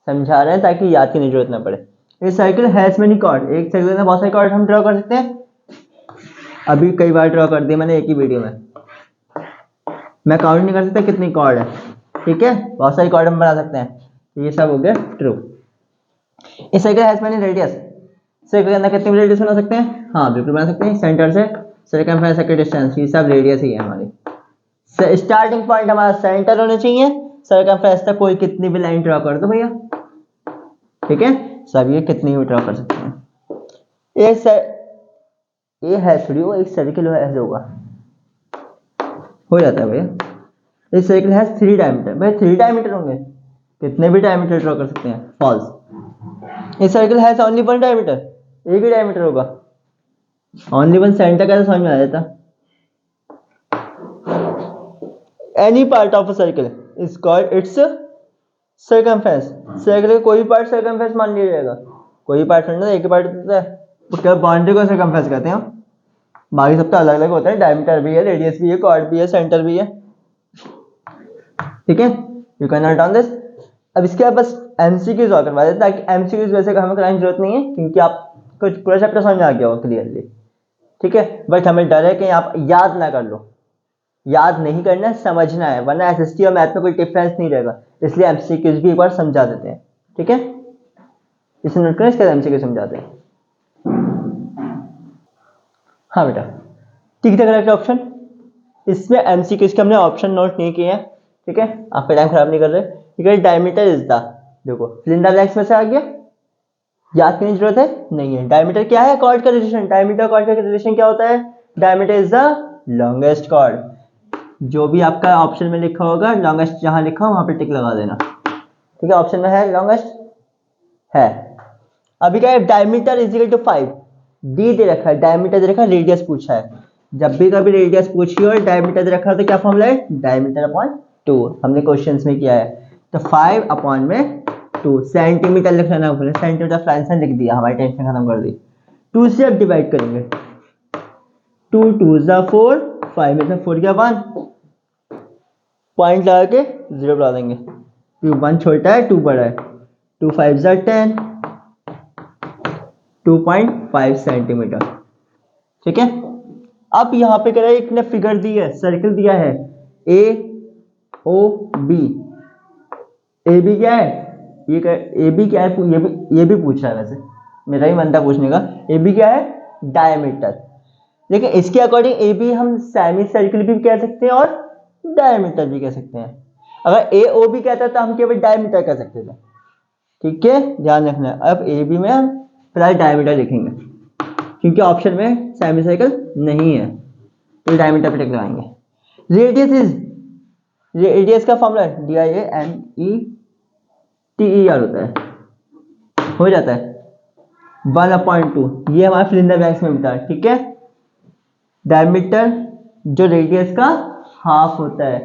समझा रहे हैं ताकि याद की जरूरत ना पड़े। इस सर्किल हैज मेनी कॉर्ड, एक सर्किल में बहुत सारे कॉर्ड हम ड्रॉ कर सकते हैं। अभी कई बार ड्रॉ कर दिए मैंने एक ही वीडियो में, मैं काउंट नहीं कर सकता कितनी कॉर्ड है, ठीक है, बहुत सारी कॉर्ड हम बना सकते हैं। तो ये सब हो गया ट्रू। इस circle has many radius, circle के अंदर कितने रेडियस बना सकते हैं, हाँ बिल्कुल बना सकते हैं। सेंटर से सर्कमफ्रेंस की डिस्टेंस, ये सब रेडियस ही है हमारी। स्टार्टिंग पॉइंट हमारा सेंटर होना चाहिए, सर्कमफ्रेंस तक कोई कितनी भी लाइन ड्रॉ कर दो भैया, ठीक है, सब ये कितनी भी ड्रॉ कर सकते हैं। ये है थोड़ी, एक सर्किल ऐसे होगा, हो जाता है भैया। इस सर्किल है 3 डायमीटर, भाई 3 डायमीटर होंगे, कितने भी डायमीटर ड्रॉ कर सकते हैं, फॉल्स। इस सर्किल है ओनली 1 डायमीटर, एक ही डायमीटर होगा, ओनली 1 सेंटर का समझ में आ जाता। Any part of a circle is called its circumference, circle का कोई पार्ट सर्कमफ्रेंस मान लिया जाएगा, कोई पार्ट नहीं, एक ही पार्ट होता है, उसके बाउंड्री को सर्कमफ्रेंस कहते हैं। बाकी सबका अलग अलग होता है, डायमीटर भी है, रेडियस भी है, कॉर्ड भी है, सेंटर भी है, ठीक है। You can note down this. अब इसके बाद बस एमसीक्यूज और करवा देते, ताकि एमसीक्यूज वैसे हमें कराने की जरूरत नहीं है, क्योंकि आपको पूरा चैप्टर समझ में आ गया होगा क्लियरली, ठीक है। बट हमें डर है कि आप याद ना कर लो, याद नहीं करना है, समझना है, वरना एसएसटी और मैथ में कोई डिफरेंस नहीं रहेगा, इसलिए एमसीक्यूज भी एक बार समझा देते हैं, ठीक है। इसे नोट करें, इसके बाद एमसीक्यू समझाते हैं। हाँ बेटा, ठीक है, करेक्ट ऑप्शन। इसमें एमसीक्यू के हमने ऑप्शन नोट नहीं किए हैं, ठीक है, आपका टाइम खराब नहीं कर रहे, ठीक है। डायमीटर इज द, देखो सिलेंडर ब्लैंक्स में से आ गया, याद करने की जरूरत है नहीं है। डायमीटर क्या है, कॉर्ड का रिलेशन, डायमीटर कॉर्ड का रिलेशन क्या होता है, diameter is the longest chord. जो भी आपका ऑप्शन में लिखा होगा, लॉन्गेस्ट जहां लिखा हो वहां पे टिक लगा देना, ठीक है। ऑप्शन में है लॉन्गेस्ट है। अभी क्या है, diameter is equal to 5, D दे रखा है, डायमीटर दे रखा है, रेडियस पूछा है। जब भी कभी रेडियस पूछी और डायमीटर दे रखा है तो क्या फॉर्मूला है, डायमीटर अपॉन 2, हमने क्वेश्चंस में किया है। तो 5 अपॉन में 2, सेंटीमीटर लिख लेना, सेंटीमीटर फ्रैक्शन लिख दिया, हमारी टेंशन खत्म कर दी। 2 से अब डिवाइड करेंगे, 2 2 जा 4, 5 में से 4 क्या 1, पॉइंट लगा के 0 बना देंगे, 1 छोटा है 2 बड़ा है, 2 5 जा 10, 2.5 सेंटीमीटर, ठीक है। अब यहां पे कह एक ने फिगर दी है, सर्किल दिया है ए ओ बी, ए बी क्या है, ए बी क्या है, ये भी पूछ रहा है, वैसे मेरा ही मन था पूछने का। ए बी क्या है, डायमीटर, लेकिन इसके अकॉर्डिंग ए बी हम सेमी सर्किल भी कह सकते हैं और डायमीटर भी कह सकते हैं। अगर ए ओ बी कहता तो हम केवल डायमीटर कह सकते थे, ठीक है, ध्यान रखना। अब ए बी में हम फिलहाल डायमीटर लिखेंगे, क्योंकि ऑप्शन में सेमी सर्कल नहीं है, तो डायमीटर पे टिक लगाएंगे। रेडियस इज, रेडियस का फॉर्मूला DIAMETER होता है, हो जाता है 1/2, ये हमारा सिलेंडर ब्लैंक्स में मिलता है, ठीक है। डायमीटर जो रेडियस का हाफ होता है,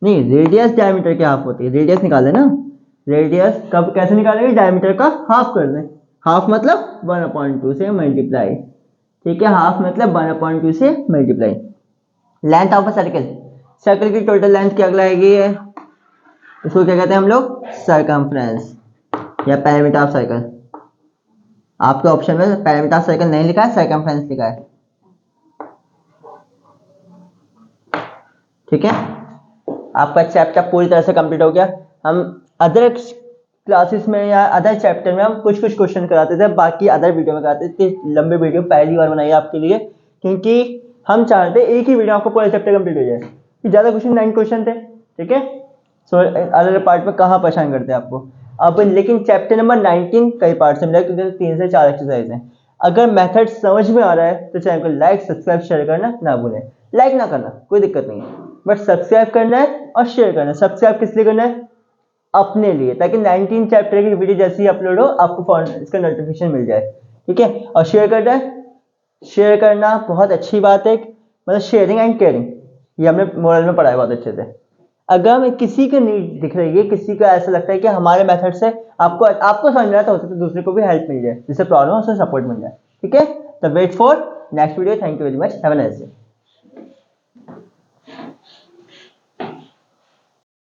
नहीं रेडियस डायमीटर के हाफ होती है, रेडियस निकाल देना, रेडियस कब कैसे निकालेंगे, डायमीटर का हाफ कर दें, हाफ मतलब 1/2 से मल्टीप्लाई, ठीक है, हाफ मतलब 1/2 से multiply. Length of a circle, circle की टोटल लेंथ क्या कहलाएगी, इसको क्या कहते हैं हम लोग, सरकमफ्रेंस या पेरीमीटर ऑफ सर्कल, आपके ऑप्शन में पैरामीटर सर्कल नहीं लिखा है, सर्कमफ्रेंस लिखा है। ठीक है, आपका चैप्टर पूरी तरह से कंप्लीट हो गया। हम अदर क्लासेस में या अदर चैप्टर में हम कुछ कुछ क्वेश्चन कराते थे, बाकी अदर वीडियो में कराते थे। लंबे वीडियो पहली बार बनाई आपके लिए, क्योंकि हम चाहते एक ही वीडियो आपको पूरा चैप्टर कंप्लीट हो जाए। ज़्यादा क्वेश्चन 9 क्वेश्चन थे। ठीक है, सो अदर पार्ट में कहाँ परेशान करते हैं आपको अब। लेकिन चैप्टर नंबर 19 कई पार्ट से मिला, क्योंकि 3 से 4 एक्सरसाइज हैं। अगर मेथड समझ में आ रहा है तो चैनल को लाइक सब्सक्राइब शेयर करना ना भूलें। लाइक ना करना कोई दिक्कत नहीं है, बट सब्सक्राइब करना है और शेयर करना है। सब्सक्राइब किस लिए करना है? अपने लिए, ताकि 19 चैप्टर की वीडियो जैसे ही अपलोड हो आपको इसका नोटिफिकेशन मिल जाए। ठीक है, और शेयर करना है, शेयर करना बहुत अच्छी बात है, मतलब शेयरिंग एंड केयरिंग, ये हमने मॉरल में पढ़ा है बहुत अच्छे से। अगर हमें किसी की नीड दिख रही है, किसी का ऐसा लगता है कि हमारे मेथड से आपको समझ में आया, तो हो सकता है दूसरे को भी हेल्प मिल जाए, जिससे प्रॉब्लम हो उसे सपोर्ट मिल जाए। ठीक है, तो wait for next video. Thank you very much, have a nice day.